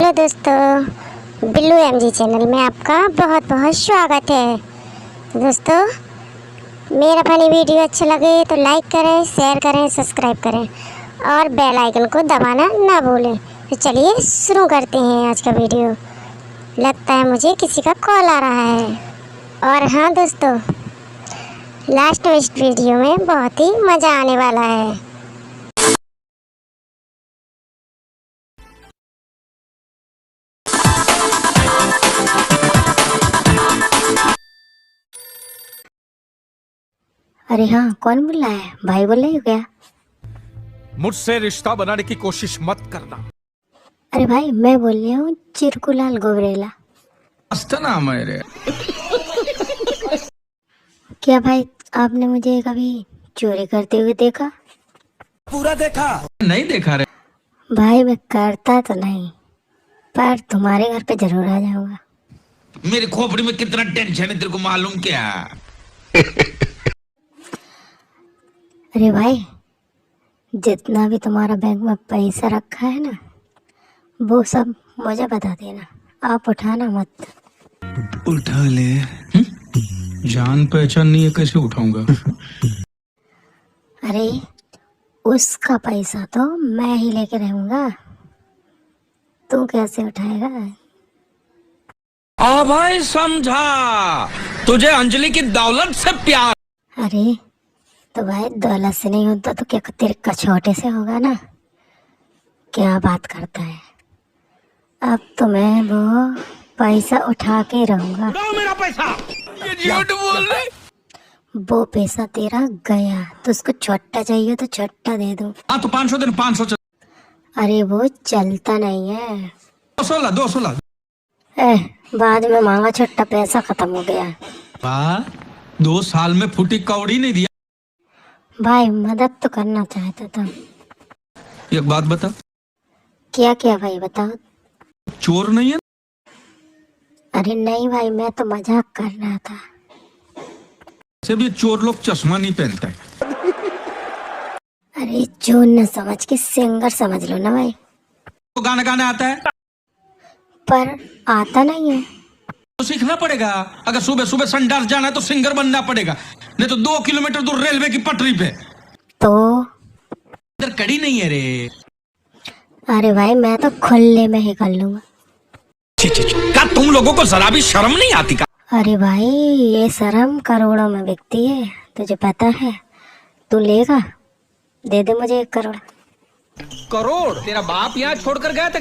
Hello दोस्तों, Billu MG channel में आपका बहुत बहुत स्वागत है। दोस्तों, मेरा फनी वीडियो अच्छा लगे तो लाइक करें, शेयर करें, सब्सक्राइब करें और बेल आइकन को दबाना ना भूलें। तो चलिए शुरू करते हैं आज का वीडियो। लगता है मुझे किसी का कॉल आ रहा है। और हाँ दोस्तों, लास्ट में इस वीडियो में बहुत ही मज़ा आने वाला है। अरे हाँ, कौन बोल रहा है? भाई बोल रहे हो क्या? मुझसे रिश्ता बनाने की कोशिश मत करना। अरे भाई, मैं बोल रही हूँ चिरकुलाल गोबरेला। नाम है रे। क्या भाई, आपने मुझे कभी चोरी करते हुए देखा? पूरा देखा नहीं देखा रे। भाई मैं करता तो नहीं, पर तुम्हारे घर पे जरूर आ जाऊंगा। मेरी खोपड़ी में कितना टेंशन है तेरे को मालूम क्या? अरे भाई, जितना भी तुम्हारा बैंक में पैसा रखा है ना, वो सब मुझे बता देना, आप उठाना मत। उठा ले। जान पहचान नहीं है, कैसे उठाऊंगा? अरे उसका पैसा तो मैं ही लेके रहूंगा, तू कैसे उठाएगा? भाई समझा, तुझे अंजलि की दौलत से प्यार। अरे तो भाई, दौलत से नहीं होता तो क्या तेरे कछोटे से होगा ना? क्या बात करता है? अब तो मैं वो पैसा उठा के रहूंगा। मेरा पैसा ये झूठ बोल रहे। वो पैसा तेरा गया तो उसको छोटा चाहिए तो छोटा दे दूं। हाँ तो 500 दिन 500 चल। अरे वो चलता नहीं है। 216 बाद में मांगा, छोटा पैसा खत्म हो गया। 2 साल में फूटी कौड़ी नहीं दिया। भाई मदद तो करना चाहता था। एक बात बता, क्या क्या भाई, बताओ। चोर नहीं है? अरे नहीं भाई, मैं तो मजाक कर रहा था। से भी चोर लोग चश्मा नहीं पहनते। अरे चोर न समझ के सिंगर समझ लो ना भाई। तो गाना गाने आता है पर आता नहीं है। तो सीखना पड़ेगा। अगर सुबह सुबह संडास जाना है तो सिंगर बनना पड़ेगा, नहीं तो 2 किलोमीटर दूर रेलवे की पटरी पे। तो इधर कड़ी नहीं है रे। अरे भाई, मैं तो खुले में ही कर लूंगा। क्या तुम लोगों को जरा भी शर्म नहीं आती का? अरे भाई, ये शर्म करोड़ों में बिकती है, तुझे पता है? तू लेगा? दे दे मुझे 1 करोड़। करोड़? तेरा बाप यहाँ छोड़कर गया था।